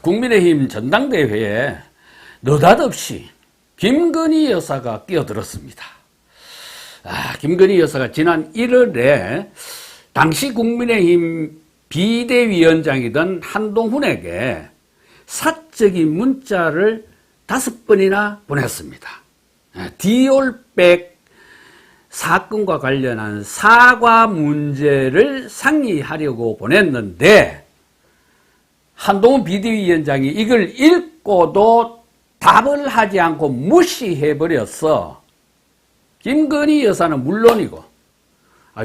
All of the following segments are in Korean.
국민의힘 전당대회에 느닷없이 김건희 여사가 끼어들었습니다. 김건희 여사가 지난 1월에 당시 국민의힘 비대위원장이던 한동훈에게 사적인 문자를 5번이나 보냈습니다. 디올백 사건과 관련한 사과 문제를 상의하려고 보냈는데 한동훈 비대위원장이 이걸 읽고도 답을 하지 않고 무시해버렸어. 김건희 여사는 물론이고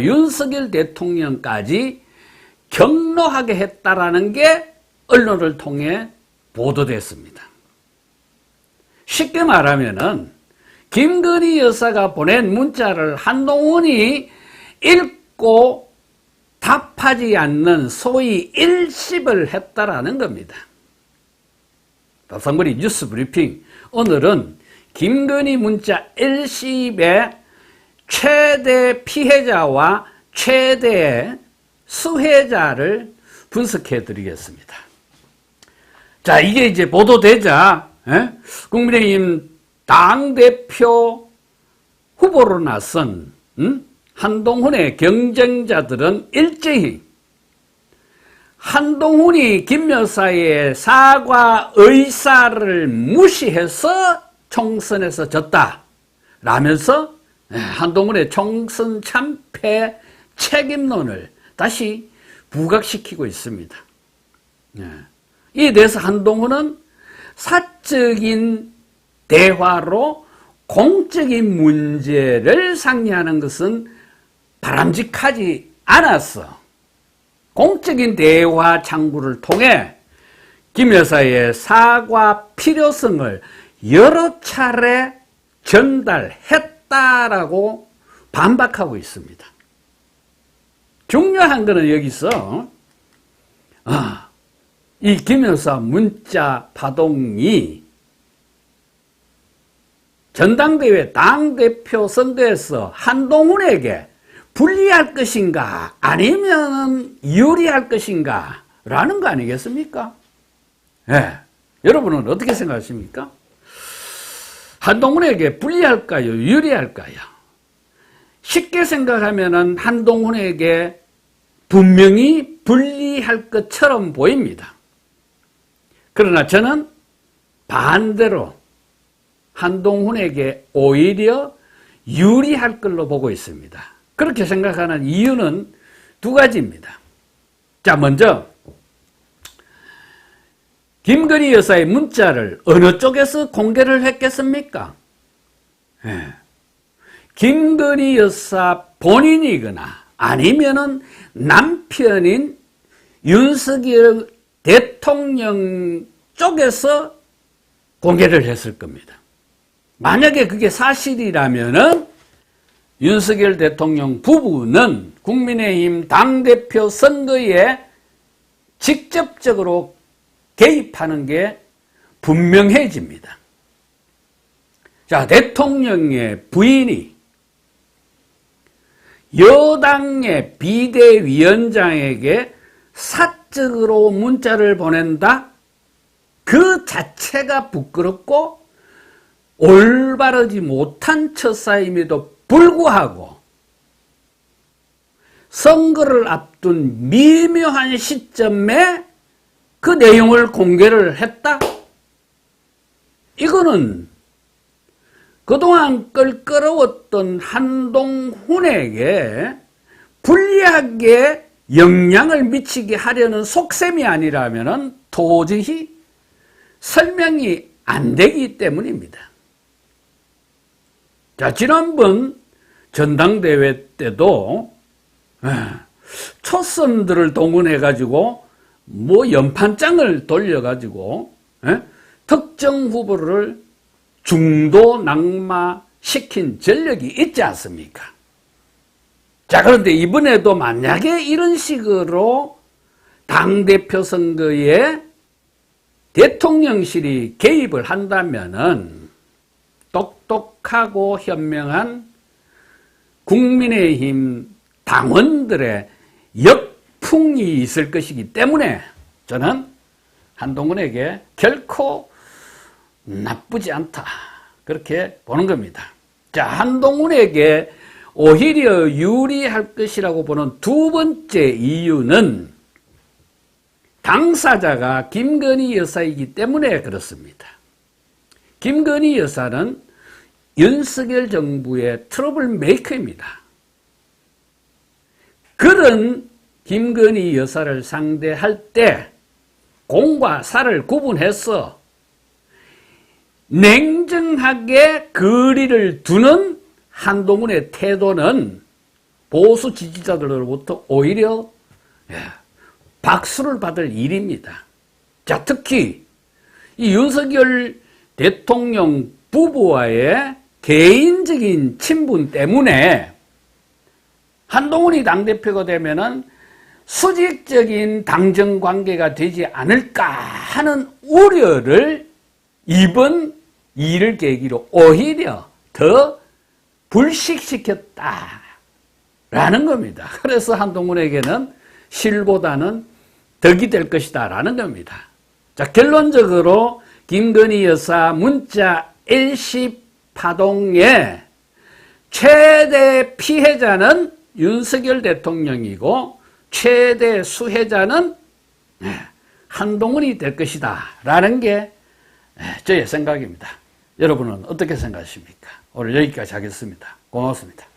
윤석열 대통령까지 경로하게 했다라는 게 언론을 통해 보도됐습니다. 쉽게 말하면은 김건희 여사가 보낸 문자를 한동훈이 읽고 답하지 않는 소위 일십을 했다라는 겁니다. 도성거리 뉴스 브리핑, 오늘은 김건희 문자 일십의 최대 피해자와 최대 수혜자를 분석해 드리겠습니다. 자, 이게 이제 보도되자 국민의힘 당대표 후보로 나선 한동훈의 경쟁자들은 일제히 한동훈이 김 여사의 사과 의사를 무시해서 총선에서 졌다 라면서 한동훈의 총선 참패 책임론을 다시 부각시키고 있습니다. 이에 대해서 한동훈은 사적인 대화로 공적인 문제를 상의하는 것은 바람직하지 않았어. 공적인 대화 창구를 통해 김 여사의 사과 필요성을 여러 차례 전달했다라고 반박하고 있습니다. 중요한 것은 여기서 이 김 여사 문자 파동이 전당대회 당대표 선거에서 한동훈에게 불리할 것인가 아니면 유리할 것인가 라는 거 아니겠습니까? 여러분은 어떻게 생각하십니까? 한동훈에게 불리할까요? 유리할까요? 쉽게 생각하면 한동훈에게 분명히 불리할 것처럼 보입니다. 그러나 저는 반대로 한동훈에게 오히려 유리할 걸로 보고 있습니다. 그렇게 생각하는 이유는 두 가지입니다. 자, 먼저 김건희 여사의 문자를 어느 쪽에서 공개를 했겠습니까? 김건희 여사 본인이거나 아니면은 남편인 윤석열 대통령 쪽에서 공개를 했을 겁니다. 만약에 그게 사실이라면은 윤석열 대통령 부부는 국민의힘 당대표 선거에 직접적으로 개입하는 게 분명해집니다. 자, 대통령의 부인이 여당의 비대위원장에게 사적으로 문자를 보낸다? 그 자체가 부끄럽고 올바르지 못한 처사임에도 불구하고 선거를 앞둔 미묘한 시점에 그 내용을 공개를 했다? 이거는 그동안 껄끄러웠던 한동훈에게 불리하게 영향을 미치게 하려는 속셈이 아니라면 도저히 설명이 안 되기 때문입니다. 자, 지난번 전당대회 때도 초선들을 동원해가지고 연판장을 돌려가지고 특정 후보를 중도 낙마시킨 전력이 있지 않습니까? 자, 그런데 이번에도 만약에 이런 식으로 당대표 선거에 대통령실이 개입을 한다면은 똑똑하고 현명한 국민의힘 당원들의 역풍이 있을 것이기 때문에 저는 한동훈에게 결코 나쁘지 않다. 그렇게 보는 겁니다. 자, 한동훈에게 오히려 유리할 것이라고 보는 두 번째 이유는 당사자가 김건희 여사이기 때문에 그렇습니다. 김건희 여사는 윤석열 정부의 트러블 메이커입니다. 그런 김건희 여사를 상대할 때 공과 사를 구분해서 냉정하게 거리를 두는 한동훈의 태도는 보수 지지자들로부터 오히려 박수를 받을 일입니다. 자, 특히 이 윤석열 대통령 부부와의 개인적인 친분 때문에 한동훈이 당대표가 되면은 수직적인 당정 관계가 되지 않을까 하는 우려를 이번 일을 계기로 오히려 더 불식시켰다라는 겁니다. 그래서 한동훈에게는 실보다는 덕이 될 것이다 라는 겁니다. 자, 결론적으로 김건희 여사 문자 일시 파동의 최대 피해자는 윤석열 대통령이고 최대 수혜자는 한동훈이 될 것이다 라는 게 저의 생각입니다. 여러분은 어떻게 생각하십니까? 오늘 여기까지 하겠습니다. 고맙습니다.